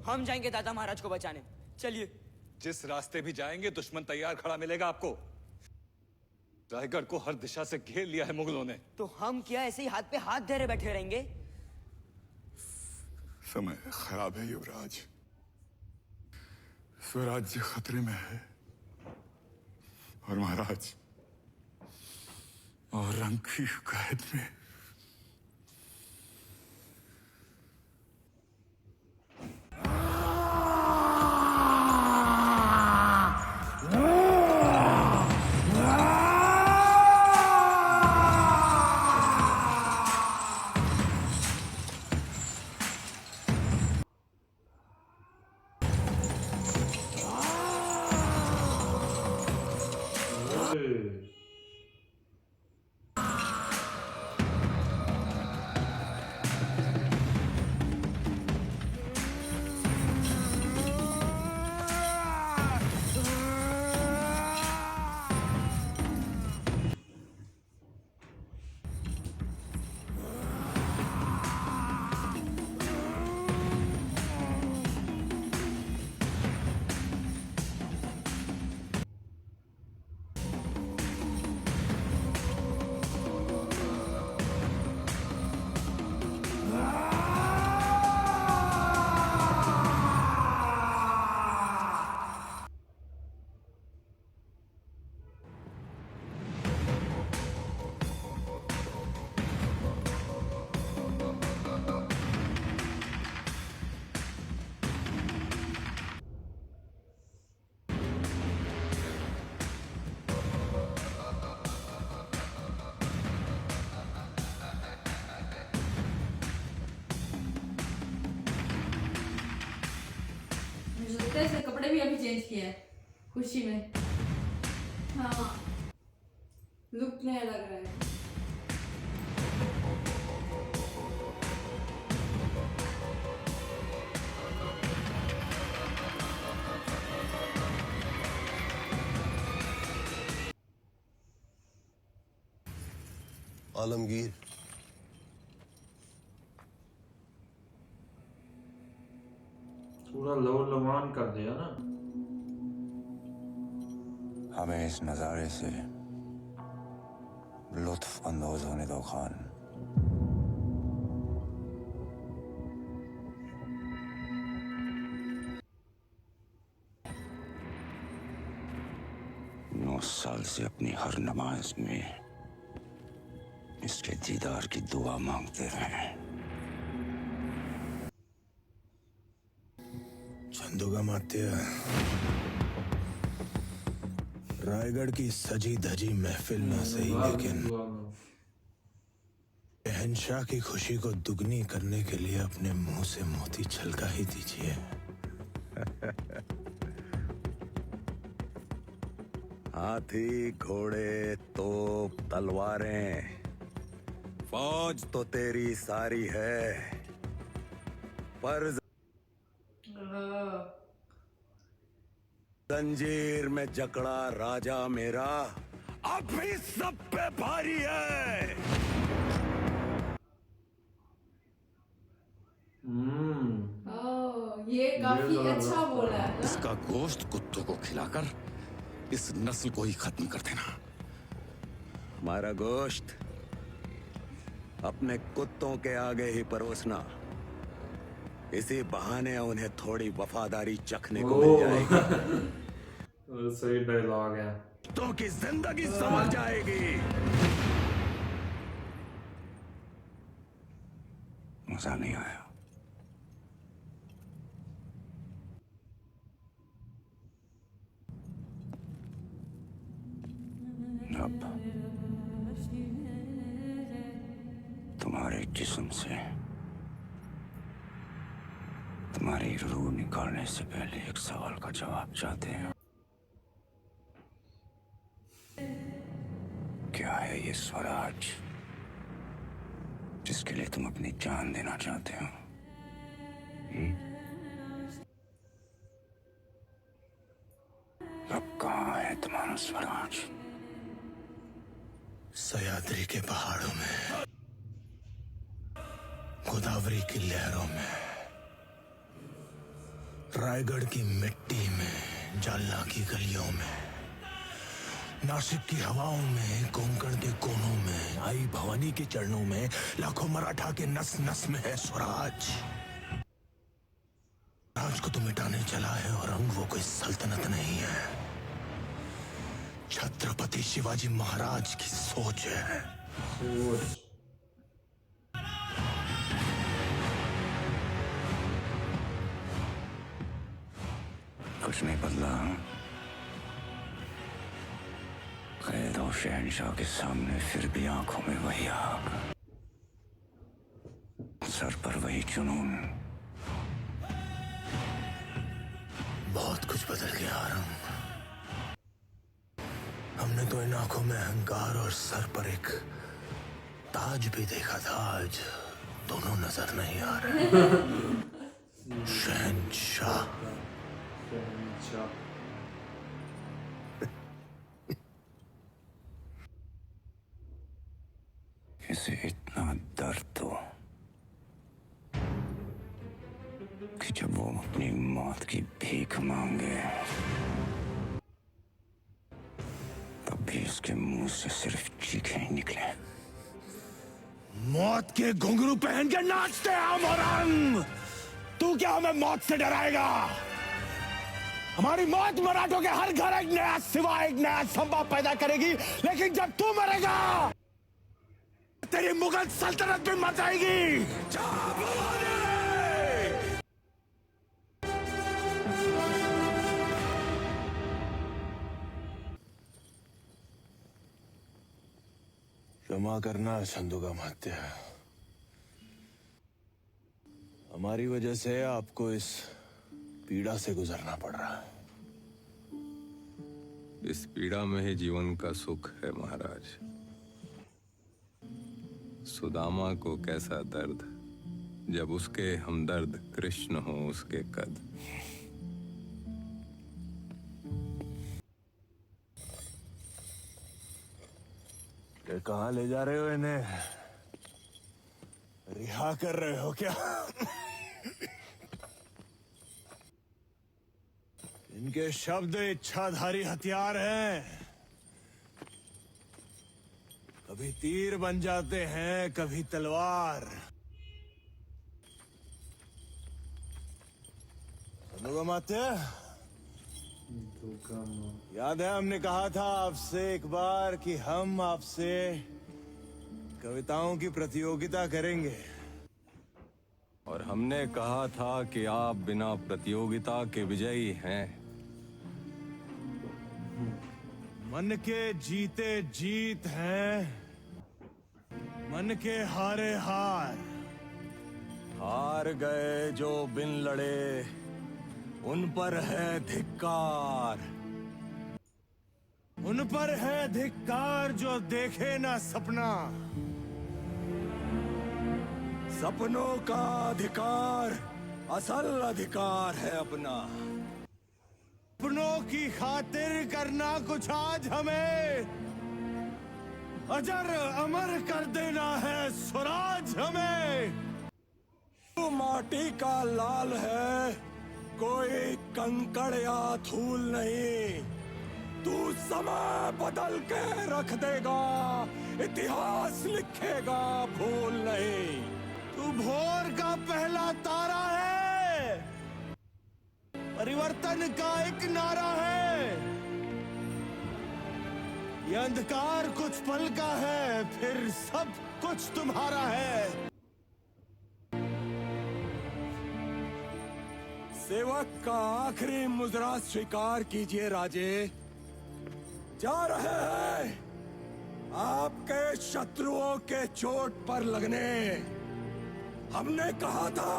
हम जाएंगे दादा महाराज को बचाने। चलिए। जिस रास्ते भी जाएंगे दुश्मन तैयार खड़ा मिलेगा आपको। रायगढ़ को हर दिशा से घेर लिया है मुगलों ने। तो हम क्या ऐसे ही हाथ पे हाथ धरे बैठे रहेंगे? समय खराब है युवराज। स्वराज्य खतरे में है और महाराज और रंग की कैद में। इसने कपड़े भी अभी चेंज किए हैं खुशी में। हाँ, लुक नया लग रहा है। आलमगीर, पूरा लो लवान कर दिया ना। हमें इस नजारे से लुत्फ अंदोज होने दो खान। नौ साल से अपनी हर नमाज में इसके दीदार की दुआ मांगते रहे। चंदुगामात्य, रायगढ़ की सजी धजी महफिल ना सही, लेकिन शहंशाह की खुशी को दुगनी करने के लिए अपने मुंह से मोती छलका ही दीजिए। हाथी, घोड़े, तोप, तलवारें, फौज तो तेरी सारी है, पर जंजीर में जकड़ा राजा मेरा अब भी सब पे भारी है। ये काफी अच्छा बोला है ना? इसका गोश्त कुत्तों को खिलाकर इस नस्ल को ही खत्म कर देना। हमारा गोश्त अपने कुत्तों के आगे ही परोसना। इसी बहाने उन्हें थोड़ी वफादारी चखने को मिल जाएगी। सही डायलॉग है। तो की जिंदगी संभल जाएगी। मजा नहीं आया। अब तुम्हारे जिस्म से तुम्हारी रूह निकालने से पहले एक सवाल का जवाब चाहते हैं। क्या है ये स्वराज जिसके लिए तुम अपनी जान देना चाहते हो? अब कहाँ है तुम्हारा स्वराज? सह्याद्री के पहाड़ों में, गोदावरी की लहरों में, रायगढ़ की मिट्टी में, जालना की गलियों में, नासिक की हवाओं में, कोंकण के कोनों में, आई भवानी के चरणों में, लाखों मराठा के नस नस में है स्वराज। राज को तो मिटाने चला है औरंग, वो कोई सल्तनत नहीं है, छत्रपति शिवाजी महाराज की सोच है। सोच। कुछ नहीं बदला। कैद और शहनशाह के सामने फिर भी आंखों में वही आग, सर पर वही जुनून। बहुत कुछ बदल गया औरंग। हमने तो इन आंखों में अहंकार और सर पर एक ताज भी देखा था, आज दोनों नजर नहीं आ रहे। शहनशाह। इसे इतना दर्द हो कि जब वो अपनी मौत की भीख मांगे तब भी उसके मुंह से सिर्फ चीखें ही निकले। मौत के घुंघरू पहन के नाचते हैं हम औरंग। तू क्या हमें मौत से डराएगा? हमारी मौत मराठों के हर घर एक नया सिवा, एक नया संभव पैदा करेगी, लेकिन जब तू मरेगा तेरी मुगल सल्तनत भी मर जाएगी। जा भवानी! क्षमा करना संदुगा मात्या, हमारी वजह से आपको इस पीड़ा से गुजरना पड़ रहा है। इस पीड़ा में ही जीवन का सुख है महाराज। सुदामा को कैसा दर्द जब उसके हमदर्द कृष्ण हो उसके कद। ये कहाँ ले जा रहे हो इन्हें? रिहा कर रहे हो क्या? इनके शब्द इच्छाधारी हथियार हैं, कभी तीर बन जाते हैं, कभी तलवार। माते, याद है हमने कहा था आपसे एक बार कि हम आपसे कविताओं की प्रतियोगिता करेंगे, और हमने कहा था कि आप बिना प्रतियोगिता के विजयी हैं। मन के जीते जीत हैं, मन के हारे हार। हार गए जो बिन लड़े उन पर है धिक्कार, उन पर है धिक्कार जो देखे ना सपना। सपनों का अधिकार असल अधिकार है अपना। सपनों की खातिर करना कुछ आज हमें, अजर अमर कर देना है स्वराज हमें। तू माटी का लाल है, कोई कंकड़ या धूल नहीं। तू समय बदल के रख देगा, इतिहास लिखेगा भूल नहीं। तू भोर का पहला तारा है, परिवर्तन का एक नारा है। ये अंधकार कुछ पल का है, फिर सब कुछ तुम्हारा है। सेवक का आखिरी मुद्रा स्वीकार कीजिए राजे। जा रहे हैं आपके शत्रुओं के चोट पर लगने। हमने कहा था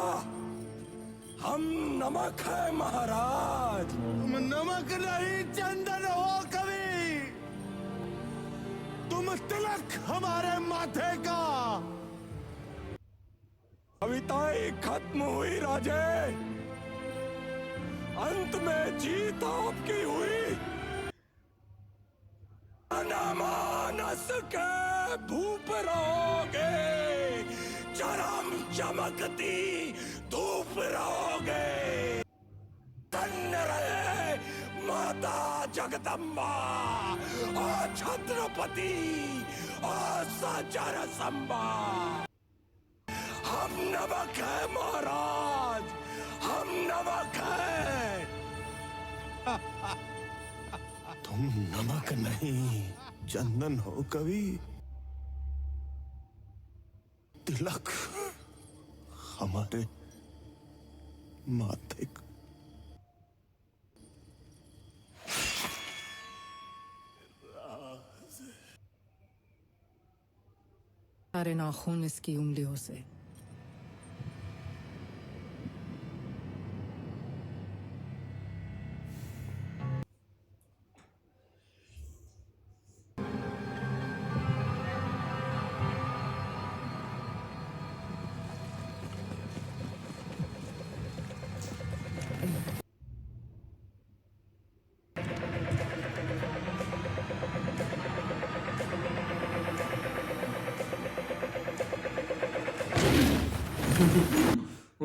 हम नमक है महाराज। तुम नमक नहीं चंदन हो कभी, तुम तिलक हमारे माथे का। कविताएं खत्म हुई राजे, अंत में जीत आपकी हुई। अनामानस के धूप रहोगे, चरम चमकती धूप रहोगे। बने रहे माता जगदम्बा और छत्रपति और सचर संबा। हम नमक है महाराज, हम नमक है। तुम नमक नहीं चंदन हो कवि, तिलक हमारे माथे का। सारे नाखून इसकी उंगलियों से।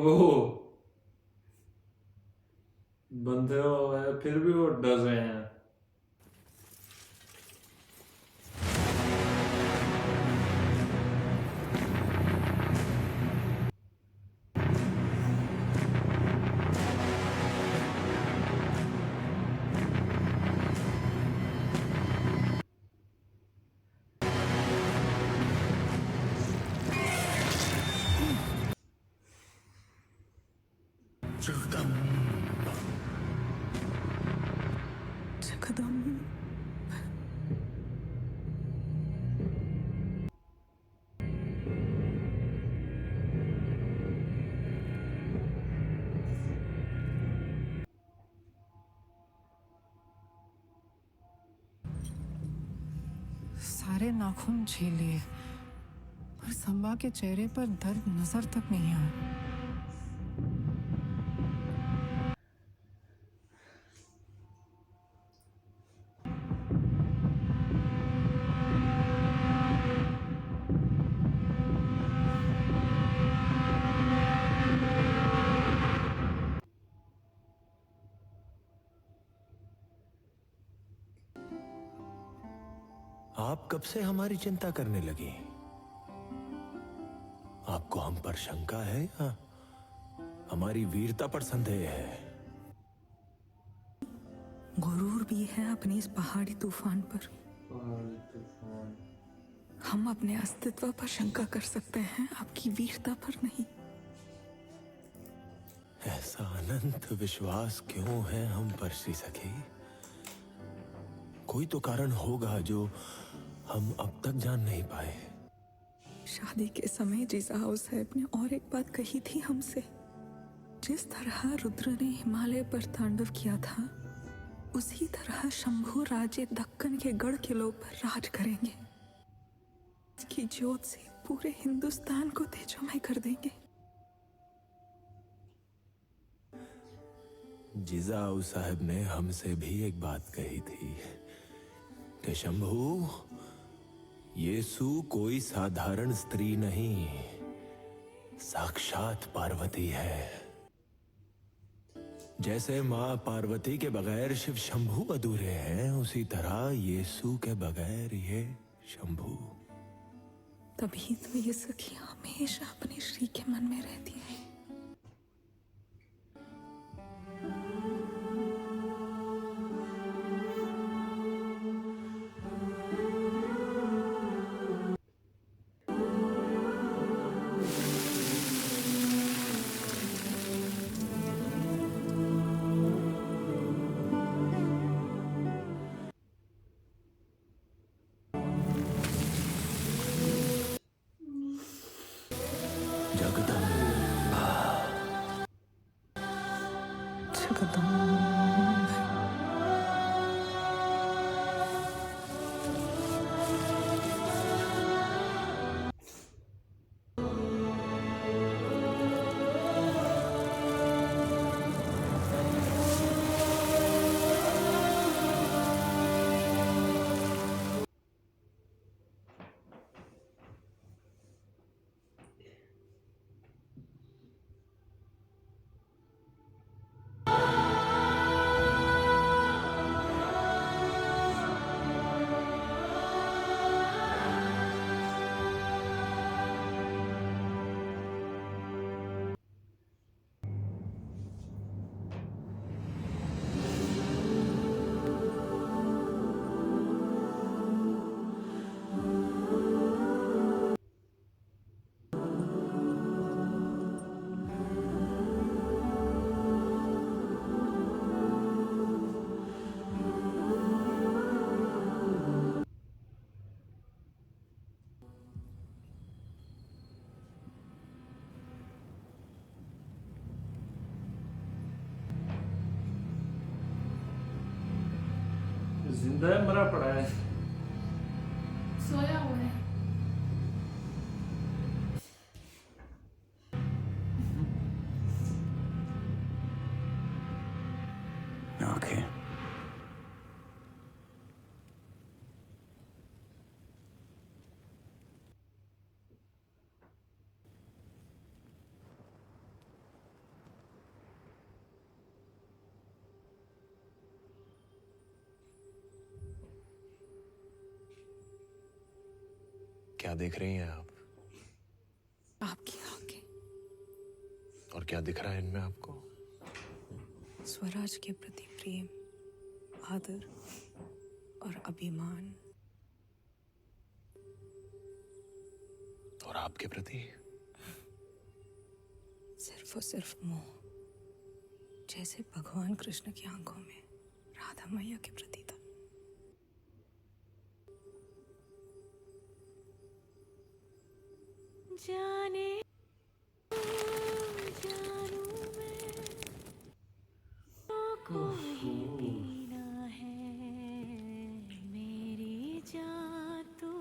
ओह, बंदे हो गए फिर भी वो डर रहे हैं। सारे नाखून झेल लिए पर संबा के चेहरे पर दर्द नजर तक नहीं आया। आप कब से हमारी चिंता करने लगी? आपको हम पर शंका है या हमारी वीरता पर संदेह है? गुरूर भी है अपने इस पहाड़ी तूफान पर। हम अपने अस्तित्व पर शंका कर सकते हैं, आपकी वीरता पर नहीं। ऐसा अनंत विश्वास क्यों है हम पर श्री सखी? कोई तो कारण होगा जो हम अब तक जान नहीं पाए। शादी के समय जिजाऊ साहब ने और एक बात कही थी हमसे। जिस तरह रुद्र ने हिमालय पर तांडव किया था, उसी तरह शंभू राजे दक्कन के गढ़ किलों पर राज करेंगे। इसकी ज्योत से पूरे हिंदुस्तान को तेजोमय कर देंगे। जिजाऊ साहब ने हमसे भी एक बात कही थी कि शंभू, येसु कोई साधारण स्त्री नहीं, साक्षात पार्वती है। जैसे मां पार्वती के बगैर शिव शंभू अधूरे हैं, उसी तरह येसु के बगैर ये शंभू। तभी तो ये सखी हमेशा अपने श्री के मन में रहती है। जिंदा है मरा पड़ा है? सोया हुआ है। आंखें क्या देख रही हैं आप? आपकी आंखें। और क्या दिख रहा है इनमें आपको? स्वराज के प्रति प्रेम, आदर और अभिमान। और आपके प्रति? सिर्फ और सिर्फ मोह, जैसे भगवान कृष्ण की आंखों में राधा मैया के प्रति था। जाने जानू मैं कोई पीना है मेरी जान तू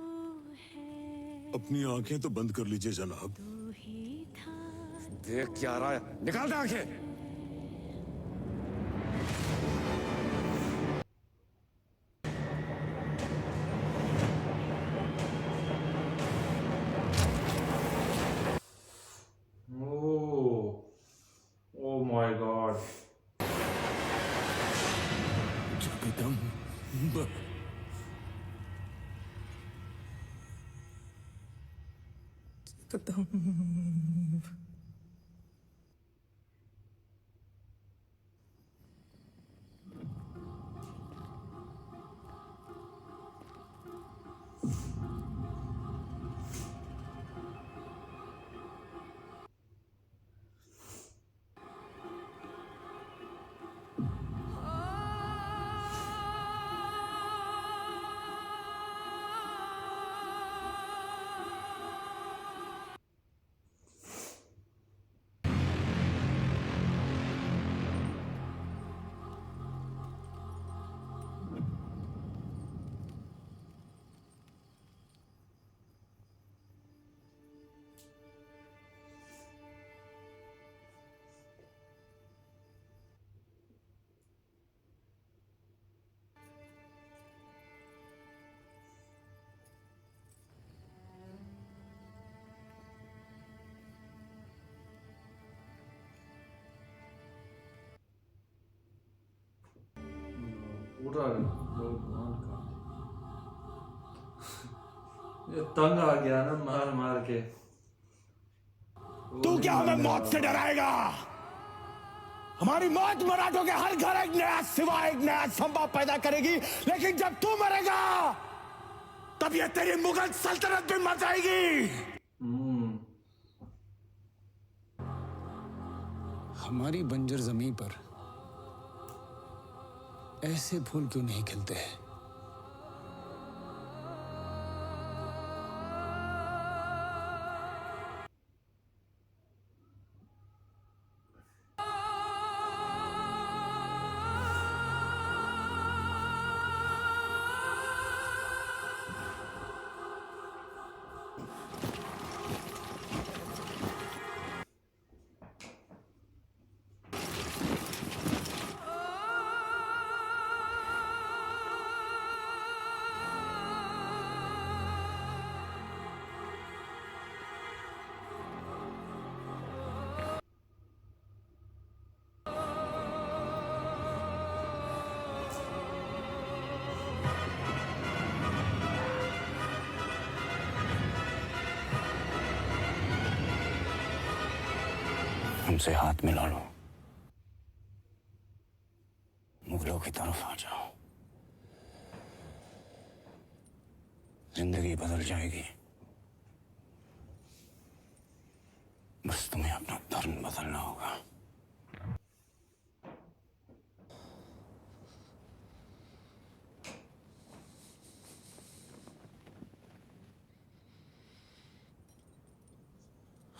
है। अपनी आंखें तो बंद कर लीजिए जनाब। तू ही था। देख क्या रहा है, निकाल दे आंखें। Oh my God. जगदम्ब। जगदम्ब। पूरा भगवान का ये तंग आ गया ना मार मार के। तू क्या हमें मौत से डराएगा? हमारी मौत मराठों के हर घर एक नया सिवा, एक नया संभव पैदा करेगी। लेकिन जब तू मरेगा तब ये तेरी मुगल सल्तनत भी मर जाएगी। हमारी बंजर जमीन पर ऐसे फूल क्यों नहीं खिलते हैं? हमसे हाथ मिला लो, मुगलों की तरफ आ जाओ। जिंदगी बदल जाएगी। बस तुम्हें अपना धर्म बदलना होगा।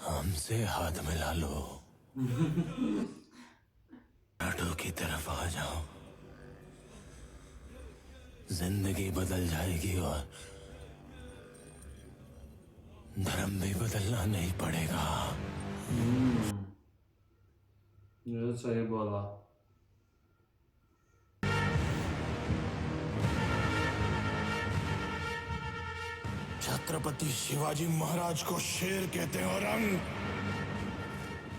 हमसे हाथ मिला लो, मराठों की तरफ आ जाओ। जिंदगी बदल जाएगी और धर्म भी बदलना नहीं पड़ेगा। ये सही बोला। छत्रपति शिवाजी महाराज को शेर कहते हैं औरंग,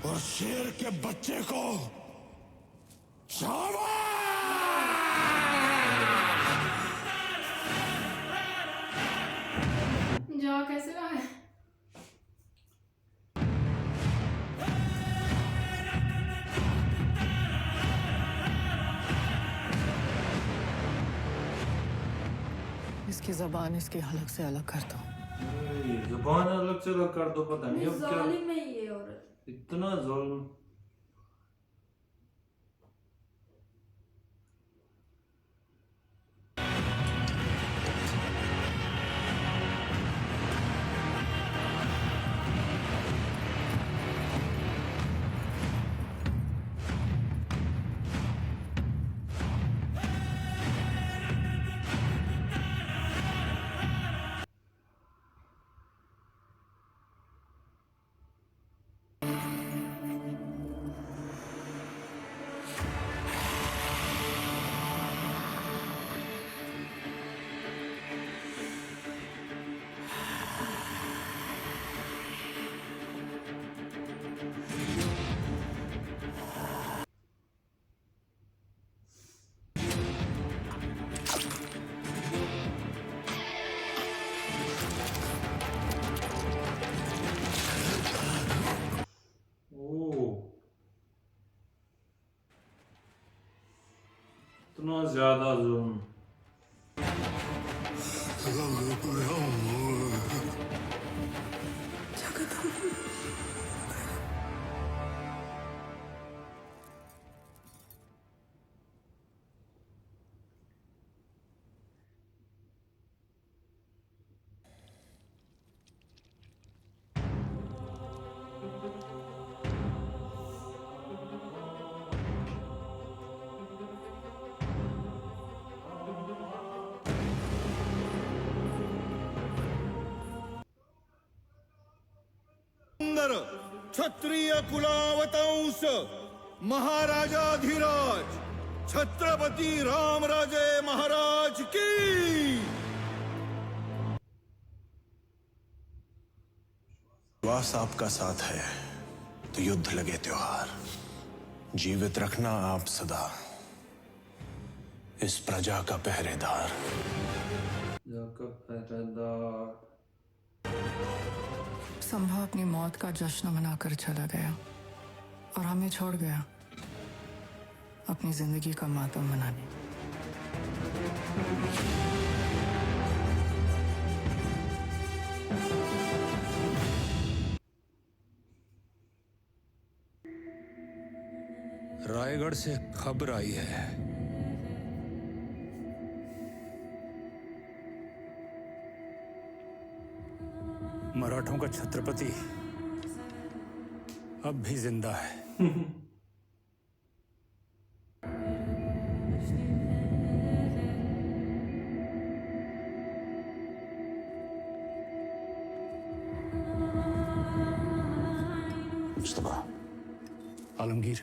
और शेर के बच्चे को चावा। जा कैसे रहा है? इसकी जबान इसकी हलक से अलग कर दो। जुबान अलग से अलग कर दो, पता नहीं अब क्या जालिम है ये औरत। इतना जुल्म। इतना ज्यादा जुल्म। क्षत्रिय कुलावतंस महाराजा धीराज छत्रपति रामराजे महाराज की। विश्वास आपका साथ है तो युद्ध लगे त्योहार, जीवित रखना आप सदा इस प्रजा का पहरेदार। संभा अपनी मौत का जश्न मनाकर चला गया और हमें छोड़ गया अपनी जिंदगी का मातम मनाने। रायगढ़ से खबर आई है, मराठों का छत्रपति अब भी जिंदा है। मुस्तफा, आलमगीर,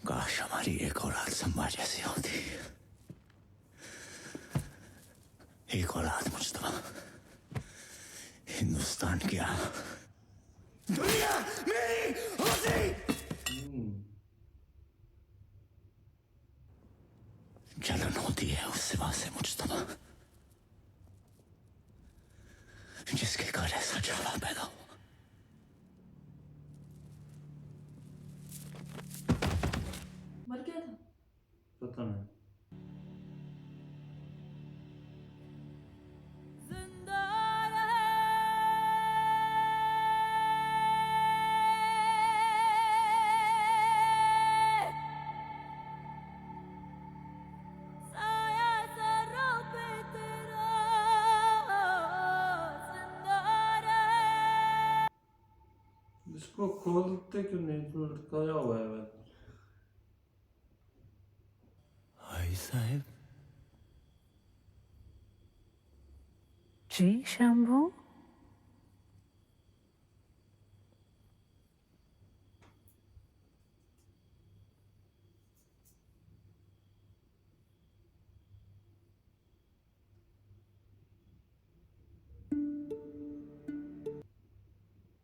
काश हमारी एक औलाद संभा जैसी होती। एक औलाद मुस्तफा, हिंदुस्तान क्या दुनिया मेरी होती। जलन होती है उस सिवा से मुस्तफा जिसके घर ऐसा जलवा पैदा हो। मर गया था। पता नहीं। इसको खोलते क्यों नहीं, तो लटकाया हुआ है बस। भाई साहब जी शंभू।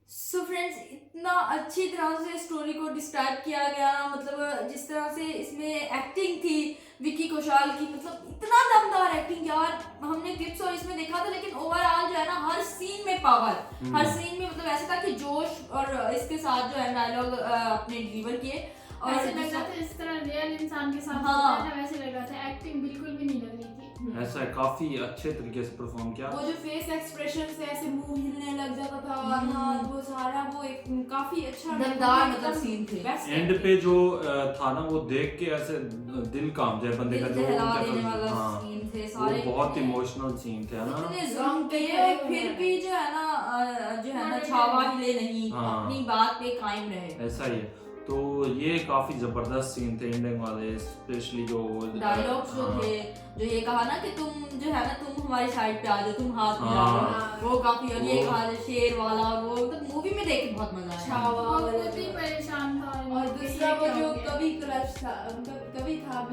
सो फ्रेंड्स, इतना अच्छी तरह से स्टोरी को डिस्क्राइब किया गया ना, मतलब जिस तरह से इसमें एक्टिंग थी विकी कौशल की, मतलब इतना दमदार एक्टिंग यार। हमने क्लिप्स और इसमें देखा था, लेकिन ओवरऑल जो है ना हर सीन में पावर, हर सीन में मतलब ऐसा था कि जोश, और इसके साथ जो है डायलॉग अपने डिलीवर किए, और ऐसे लग रहा था इस तरह रियल इंसान के साथ हाँ। होता है ना, वैसे लग रहा था। एक्टिंग बिल्कुल भी नहीं लग रही थी। ऐसा है, काफी अच्छे तरीके से परफॉर्म किया। वो जो फेस एक्सप्रेशन से ऐसे मुंह हिलने लग जाता था, हाँ, वो सारा वो एक काफी अच्छा दमदार मतलब सीन थे। एंड पे जो था ना, वो देख के ऐसे दिल काम जाए बंदे का, जो दहला देने वाला सीन थे सारे, वो बहुत इमोशनल सीन थे, है ना। इतने जुल्म किए, फिर भी जो है ना छावा हिले नहीं, हाँ। अपनी बात पे कायम रहे। ऐसा ही है। तो ये काफी जबरदस्त सीन थे एंडिंग वाले, स्पेशली जो डायलॉग्स जो थे, जो ये कहा ना कि तुम जो है ना तुम हमारी साइड पे आ जाओ, तुम हाथ में हाँ। आ जाओ, वो काफी, और ये कहा शेर वाला, और वो मतलब मूवी में देख के बहुत मजा आया। वो खुद ही परेशान था। और दूसरा वो जो कवि क्रश था, कवि था,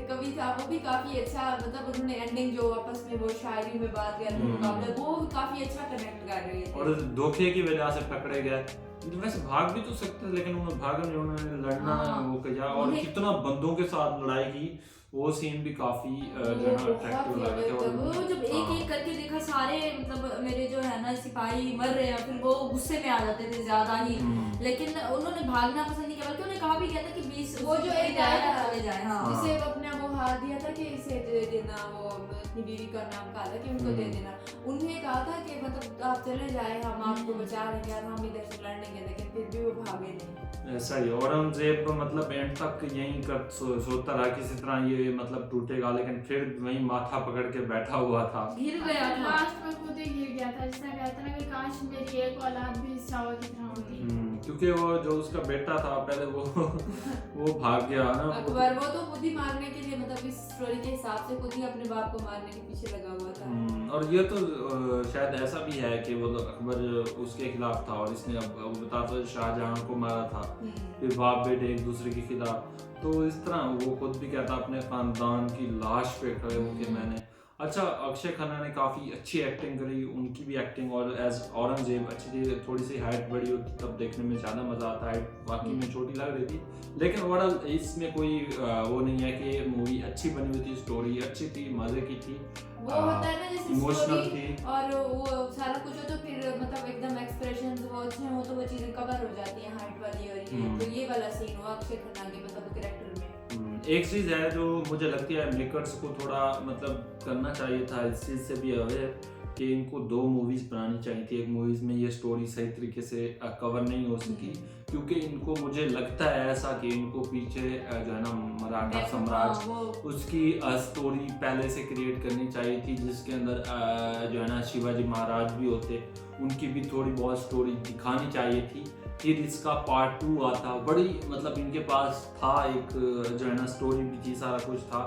कवि था, वो भी काफी अच्छा, मतलब उन्होंने एंडिंग जो आपस में वो शायरी में बात करने के मुकाबले, वो काफी अच्छा कनेक्ट कर रहे थे। और धोखे की वजह से पकड़े गए। वैसे भाग भी तो सकते थे, लेकिन उन्होंने भागा नहीं, उन्होंने लड़ना वो किया, और कितना बंदों के साथ लड़ाई की, वो सीन भी काफी जो है अट्रैक्टिव लग रहे थे। और वो जब एक एक करके देखा, सारे मतलब मेरे जो है ना सिपाही मर रहे हैं, फिर वो गुस्से में आ जाते थे ज्यादा ही, लेकिन उन्होंने भागना पसंद नहीं किया, बल्कि उन्होंने कहा भी किया था कि 20 वो जो एक आया चले जाए, हाँ, जिसे वो अपना वो हाथ दिया था कि इसे दे देना, वो अपनी बीवी का नाम कहा था कि उनको दे देना, उन्होंने कहा था कि मतलब आप चले जाए, हम आपको बचा लेंगे, हम इधर से लड़ने, लेकिन फिर भी वो भागे नहीं। ऐसा ही औरंगजेब मतलब एंड तक यहीं कर सोचता रहा किसी तरह ये मतलब टूटेगा, लेकिन फिर वहीं माथा पकड़ के बैठा हुआ था, गिर गया था लास्ट में, खुद ही गिर गया था। जिसने कहता ना कि काश मेरी एक औलाद भी इस चावा की तरह होती। क्योंकि वो जो उसका बेटा था पहले वो भाग गया ना अकबर, वो तो खुद ही मारने के लिए, मतलब इस स्टोरी के हिसाब से खुद ही अपने बाप को मारने के पीछे लगा हुआ था। और ये तो शायद ऐसा भी है कि वो अकबर उसके खिलाफ था, और इसने अब बता तो शाहजहां को मारा था, फिर बाप बेटे एक दूसरे के खिलाफ, तो इस तरह वो खुद भी कहता अपने खानदान की लाश पे खड़े होके मैंने। अच्छा, अक्षय खन्ना ने काफ़ी अच्छी एक्टिंग करी, उनकी भी एक्टिंग, और एज औरंगजेब अच्छी थी। थोड़ी सी हाइट बड़ी होती तब देखने में ज़्यादा मज़ा आता, हाइट बाकी में छोटी लग रही थी, लेकिन ओवरऑल इसमें कोई वो नहीं है कि मूवी अच्छी बनी हुई थी, स्टोरी अच्छी थी, मज़े की थी, वो होता है ना जैसे इमोशनल स्टोरी थी, और वो सारा कुछ हो तो फिर मतलब एकदम एक्सप्रेशंस वो अच्छे हो तो वो चीजें कवर हो जाती हैं, हाइट वाली, और ये तो ये वाला सीन हुआ अक्षय खन्ना के मतलब कैरेक्टर में। एक चीज़ है जो मुझे लगती है मेकर्स को थोड़ा मतलब करना चाहिए था, इस चीज़ से भी अवेयर कि इनको 2 मूवीज़ बनानी चाहिए थी। एक मूवीज़ में ये स्टोरी सही तरीके से कवर नहीं हो सकी, क्योंकि इनको मुझे लगता है ऐसा कि इनको पीछे जो है ना मराठा साम्राज्य उसकी स्टोरी पहले से क्रिएट करनी चाहिए थी, जिसके अंदर जो है ना शिवाजी महाराज भी होते, उनकी भी थोड़ी बहुत स्टोरी दिखानी चाहिए थी। फिर इसका पार्ट 2 आता, बड़ी मतलब इनके पास था एक जो है ना स्टोरी भी थी, सारा कुछ था,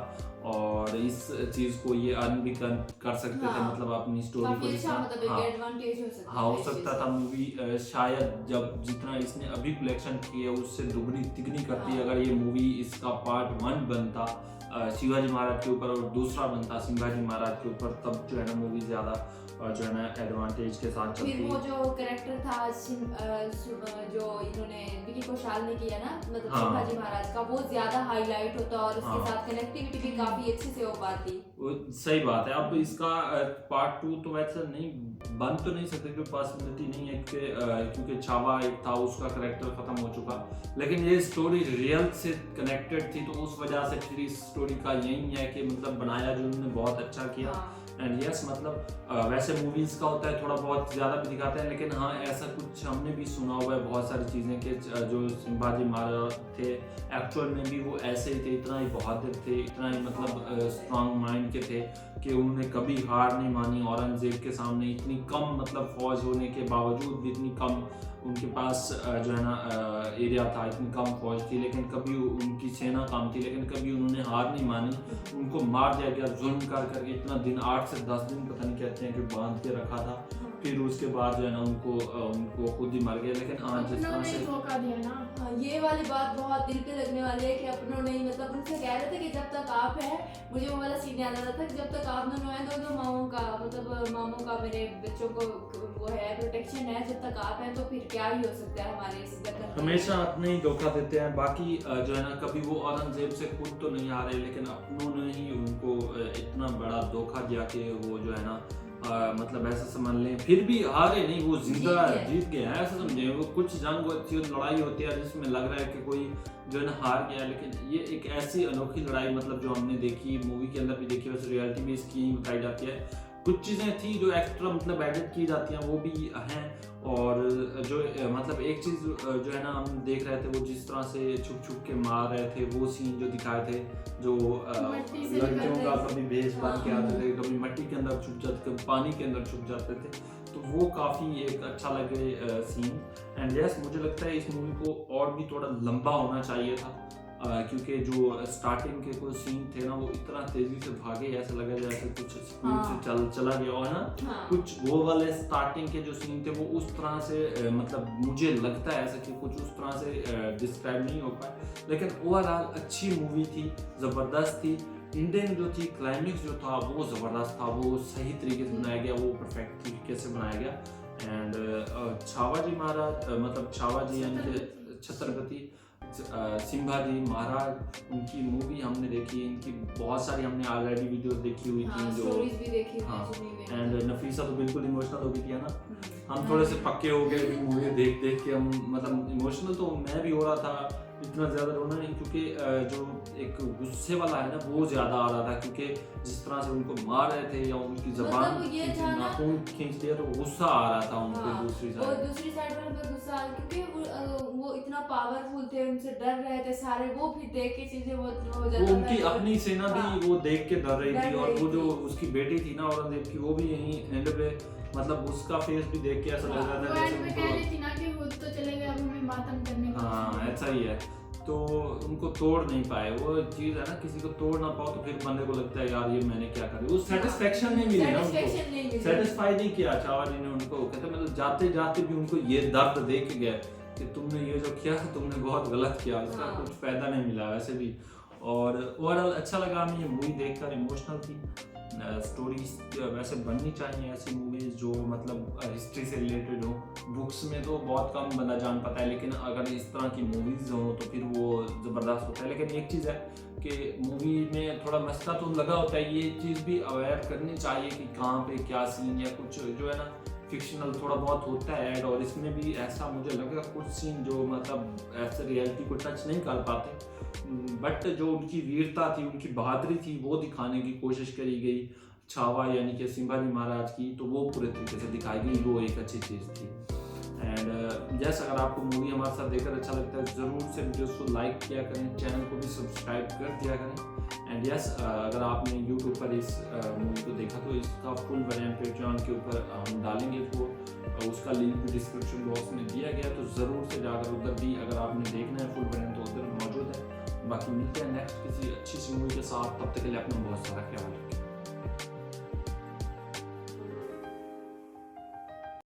और इस चीज़ को ये अर्न भी कर सकते थे, मतलब अपनी स्टोरी को जितना हो सकता था। मूवी शायद जब जितना इसने अभी कलेक्शन की है उससे दुगनी तिगनी करती है। अगर ये मूवी इसका पार्ट 1 बनता शिवाजी महाराज के ऊपर और दूसरा बनता संभाजी महाराज के ऊपर, तब जो है ना मूवी ज़्यादा जो है ना एडवांटेज के साथ चलती है। वो जो कैरेक्टर था जो इन्होंने विकी कौशल ने किया ना, मतलब शिवाजी महाराज का, वो ज्यादा हाईलाइट होता और उसके साथ कनेक्टिविटी भी काफी अच्छे से हो पाती। सही बात है। अब इसका पार्ट 2 तो वैसे नहीं बन तो नहीं सकते, क्योंकि पॉसिबिलिटी नहीं है क्योंकि छावा एक था उसका कैरेक्टर खत्म हो चुका, लेकिन ये स्टोरी रियल से कनेक्टेड थी, तो उस वजह से फिर इस स्टोरी का यही है कि मतलब बनाया जो उन्होंने बहुत अच्छा किया। एंड यस मतलब वैसे मूवीज़ का होता है थोड़ा बहुत ज़्यादा भी दिखाते हैं, लेकिन हाँ ऐसा कुछ हमने भी सुना हुआ है बहुत सारी चीज़ें कि जो संभाजी महाराज थे एक्चुअल में भी वो ऐसे ही थे, इतना ही बहादुर थे, इतना ही मतलब स्ट्रांग माइंड के थे कि उन्होंने कभी हार नहीं मानी औरंगजेब के सामने। इतनी कम मतलब फौज होने के बावजूद भी इतनी कम उनके पास जो है ना एरिया था, इतनी कम फौज थी, लेकिन कभी उनकी सेना कम थी, लेकिन कभी उन्होंने हार नहीं मानी। उनको मार दिया गया जुल्म कर करके, इतना दिन 8 से 10 दिन पता नहीं कहते हैं कि बांध के रखा था। फिर उसके बाद जो है ना उनको खुद ही मर गए। लेकिन हाँ जिस तरह से धोखा दिया ना, ये वाली बात बहुत दिल पे लगने वाली है कि अपनों ने मतलब उनसे कह रहे थे कि जब तक आप हैं, मुझे वो वाला सीन याद आ रहा था कि जब तक आप दोनों हैं दोनों मामों का मतलब मामों का मेरे बच्चों को वो है प्रोटेक्शन है, जब तक आप हैं तो फिर क्या ही हो सकता है हमारे इस वतन। हमेशा अपने ही धोखा देते हैं। बाकी जो है ना कभी वो औरंगजेब से खुद तो नहीं हारे, लेकिन अपनों ने ही उनको इतना बड़ा धोखा दिया कि वो जो है ना मतलब ऐसा समझ लें फिर भी हारे नहीं, वो जिंदा जीत गए हैं ऐसा समझे। वो कुछ जंग होती है, लड़ाई होती है जिसमें लग रहा है कि कोई जो है ना हार गया, लेकिन ये एक ऐसी अनोखी लड़ाई मतलब जो हमने देखी मूवी के अंदर भी देखी, वैसे रियलिटी में इसकी ही बताई जाती है। कुछ चीज़ें थी जो एक्स्ट्रा मतलब एडिट की जाती हैं वो भी हैं, और जो मतलब एक चीज़ जो है ना हम देख रहे थे वो जिस तरह से छुप छुप के मार रहे थे, वो सीन जो दिखाए थे जो लड़कियों का कभी भेष बन के आते थे, कभी मिट्टी के अंदर छुप जाते, कभी पानी के अंदर छुप जाते थे, तो वो काफ़ी एक अच्छा लगे सीन। एंड यस मुझे लगता है इस मूवी को और भी थोड़ा लंबा होना चाहिए था, क्योंकि जो स्टार्टिंग के कुछ सीन थे ना वो इतना तेजी से भागे, ऐसा लगा जैसे कुछ स्पीड से चला गया हो ना। कुछ वो वाले स्टार्टिंग के जो सीन थे वो उस तरह से मतलब मुझे लगता है ऐसा कि कुछ उस तरह से डिस्क्राइब नहीं हो पाए, लेकिन ओवरऑल अच्छी मूवी थी, ज़बरदस्त थी। इंडियन जो थी क्लाइमेक्स जो था वो ज़बरदस्त था, वो सही तरीके से बनाया गया, वो परफेक्ट तरीके से बनाया गया। एंड छावाजी महाराज मतलब छावाजी यानी कि छत्रपति संभाजी महाराज, उनकी मूवी हमने देखी, इनकी बहुत सारी हमने ऑलरेडी वीडियोस देखी हुई थी जो भी देखी एंड नफीसा तो बिल्कुल इमोशनल हो गई थी ना। हम थोड़े से पक्के हो गए मूवी देख देख के, हम मतलब इमोशनल तो मैं भी हो रहा था, इतना ज़्यादा रोना नहीं, क्योंकि जो एक गुस्से वाला है ना वो ज़्यादा आ रहा था, क्योंकि जिस तरह से उनको मार रहे थे या उनकी ज़बान नाखून खींच दिया तो गुस्सा आ रहा था उनको। दूसरी साइड पर गुस्सा, क्योंकि वो इतना पावरफुल थे, उनसे डर रहे थे सारे, वो फिर देख के चीजें वो हो जाता था। उनकी अपनी सेना भी वो देख के डर रही थी, और वो जो उसकी बेटी थी ना औरंगजेब की, वो भी यहीं एंड पे मतलब उसका फेस भी देख के ऐसा लग रहा था जैसे उनको कह रही थी ना कि खुद तो चले गए, अब हमें मातम करने का। हाँ ऐसा ही है, तो उनको तोड़ नहीं पाए। वो चीज़ है ना किसी को तोड़ ना पाओ तो फिर बंदे को लगता है यार ये मैंने क्या करी, वो सेटिस्फेक्शन नहीं मिली ना उनको, सेटिस्फाई नहीं किया छावाजी ने उनको। कहते मतलब जाते जाते भी उनको ये दर्द दे के गए कि तुमने ये जो किया तुमने बहुत गलत किया, उसका कुछ फायदा नहीं मिला वैसे भी। और ओवरऑल अच्छा लगा हमें ये मूवी देखकर, इमोशनल थी। स्टोरीज वैसे बननी चाहिए ऐसी मूवीज जो मतलब हिस्ट्री से रिलेटेड हो। बुक्स में तो बहुत कम बंदा जान पाता है, लेकिन अगर इस तरह की मूवीज हो तो फिर वो ज़बरदस्त होता है। लेकिन एक चीज़ है कि मूवी में थोड़ा मसला तो लगा होता है, ये चीज़ भी अवेयर करनी चाहिए कि कहाँ पे क्या सीन या कुछ जो है ना फिक्शनल थोड़ा बहुत होता है ऐड, और इसमें भी ऐसा मुझे लगा कुछ सीन जो मतलब ऐसे रियलिटी को टच नहीं कर पाते, बट जो उनकी वीरता थी, उनकी बहादुरी थी, वो दिखाने की कोशिश करी गई छावा यानी कि संभाजी महाराज की, तो वो पूरे तरीके से दिखाई गई, वो एक अच्छी चीज़ थी। एंड जैसे अगर आपको मूवी हमारे साथ देखकर अच्छा लगता है ज़रूर से वीडियोस को लाइक किया करें, चैनल को भी सब्सक्राइब कर दिया करें। एंड यस अगर आपने यूट्यूब पर इस मूवी को देखा तो इसका फुल वेरिएंट पेट्रियन के ऊपर हम डालेंगे, तो उसका लिंक भी डिस्क्रिप्शन बॉक्स में दिया गया, तो ज़रूर से जाकर उधर भी अगर आपने देखना है फुल वेरिएंट तो उधर मौजूद है। बाकी मिलते हैं नेक्स्ट किसी अच्छी सी मूवी के साथ, तब तक के लिए अपना बहुत सारा ख्याल रखें।